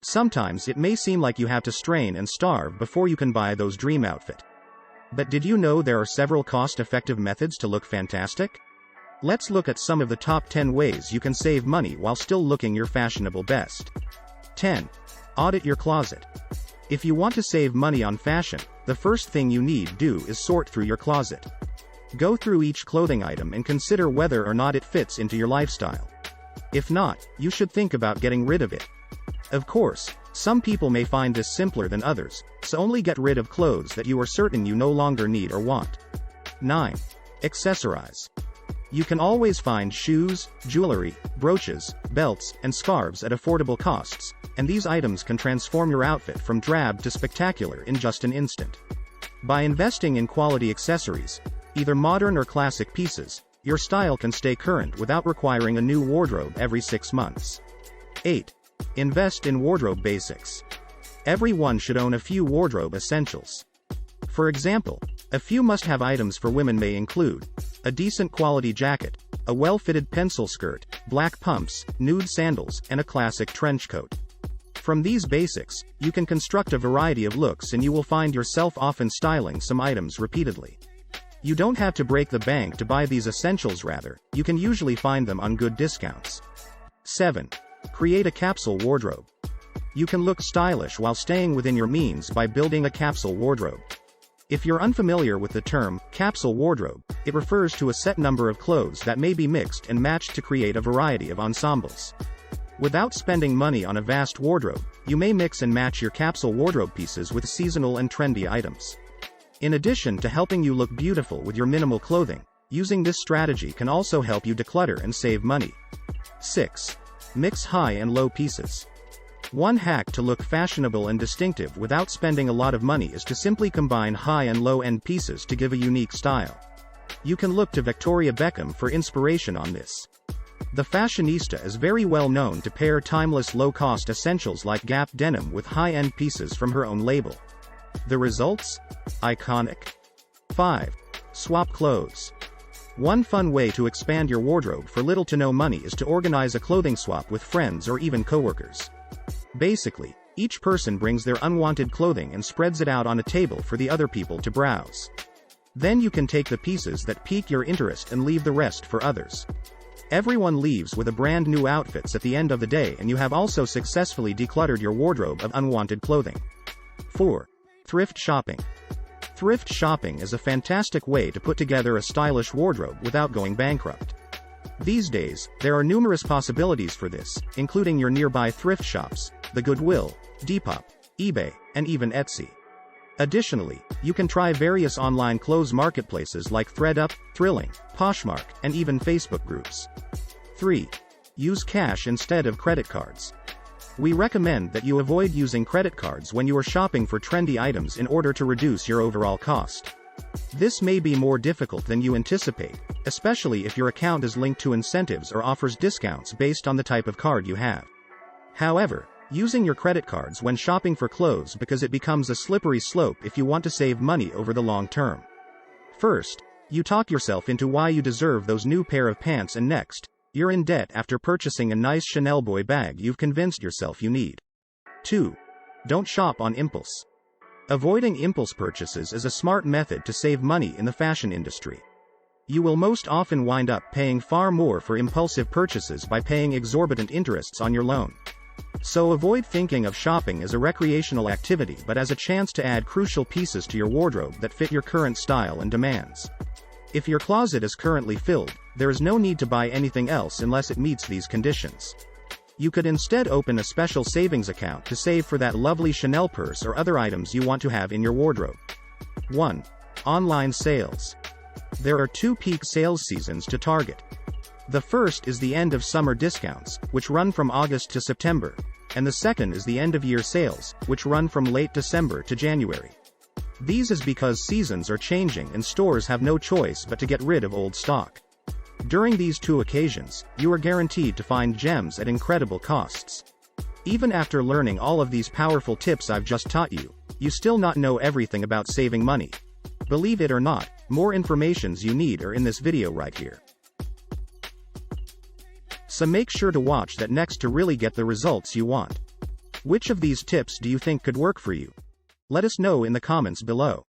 Sometimes it may seem like you have to strain and starve before you can buy those dream outfit. But did you know there are several cost-effective methods to look fantastic? Let's look at some of the top 10 ways you can save money while still looking your fashionable best. 10. Audit your closet. If you want to save money on fashion, the first thing you need to do is sort through your closet. Go through each clothing item and consider whether or not it fits into your lifestyle. If not, you should think about getting rid of it. Of course, some people may find this simpler than others, so only get rid of clothes that you are certain you no longer need or want. 9. Accessorize. You can always find shoes, jewelry, brooches, belts, and scarves at affordable costs, and these items can transform your outfit from drab to spectacular in just an instant. By investing in quality accessories, either modern or classic pieces, your style can stay current without requiring a new wardrobe every 6 months. 8. Invest in wardrobe basics. Everyone should own a few wardrobe essentials. For example, a few must-have items for women may include a decent quality jacket, a well-fitted pencil skirt, black pumps, nude sandals, and a classic trench coat. From these basics, you can construct a variety of looks and you will find yourself often styling some items repeatedly. You don't have to break the bank to buy these essentials, rather, you can usually find them on good discounts. 7. Create a capsule wardrobe. You can look stylish while staying within your means by building a capsule wardrobe. If you're unfamiliar with the term capsule wardrobe, it refers to a set number of clothes that may be mixed and matched to create a variety of ensembles. Without spending money on a vast wardrobe, you may mix and match your capsule wardrobe pieces with seasonal and trendy items. In addition to helping you look beautiful with your minimal clothing, using this strategy can also help you declutter and save money. 6. Mix high and low pieces. One hack to look fashionable and distinctive without spending a lot of money is to simply combine high and low-end pieces to give a unique style. You can look to Victoria Beckham for inspiration on this. The fashionista is very well known to pair timeless low-cost essentials like Gap denim with high-end pieces from her own label. The results? Iconic. 5. Swap clothes. One fun way to expand your wardrobe for little to no money is to organize a clothing swap with friends or even coworkers. Basically, each person brings their unwanted clothing and spreads it out on a table for the other people to browse. Then you can take the pieces that pique your interest and leave the rest for others. Everyone leaves with a brand new outfits at the end of the day, and you have also successfully decluttered your wardrobe of unwanted clothing. 4. Thrift shopping. Thrift shopping is a fantastic way to put together a stylish wardrobe without going bankrupt. These days, there are numerous possibilities for this, including your nearby thrift shops, the Goodwill, Depop, eBay, and even Etsy. Additionally, you can try various online clothes marketplaces like ThredUp, Thrilling, Poshmark, and even Facebook groups. 3. Use cash instead of credit cards. We recommend that you avoid using credit cards when you are shopping for trendy items in order to reduce your overall cost. This may be more difficult than you anticipate, especially if your account is linked to incentives or offers discounts based on the type of card you have. However, using your credit cards when shopping for clothes because it becomes a slippery slope if you want to save money over the long term. First, you talk yourself into why you deserve those new pair of pants, and next, you're in debt after purchasing a nice Chanel boy bag you've convinced yourself you need. 2. Don't shop on impulse. Avoiding impulse purchases is a smart method to save money in the fashion industry. You will most often wind up paying far more for impulsive purchases by paying exorbitant interests on your loan. So avoid thinking of shopping as a recreational activity but as a chance to add crucial pieces to your wardrobe that fit your current style and demands. If your closet is currently filled, there is no need to buy anything else unless it meets these conditions. You could instead open a special savings account to save for that lovely Chanel purse or other items you want to have in your wardrobe. 1. Online sales. There are 2 peak sales seasons to target. The first is the end of summer discounts, which run from August to September, and the second is the end of year sales, which run from late December to January. These is because seasons are changing and stores have no choice but to get rid of old stock. During these 2 occasions, you are guaranteed to find gems at incredible costs. Even after learning all of these powerful tips I've just taught you, you still not know everything about saving money. Believe it or not, more informations you need are in this video right here. So make sure to watch that next to really get the results you want. Which of these tips do you think could work for you? Let us know in the comments below.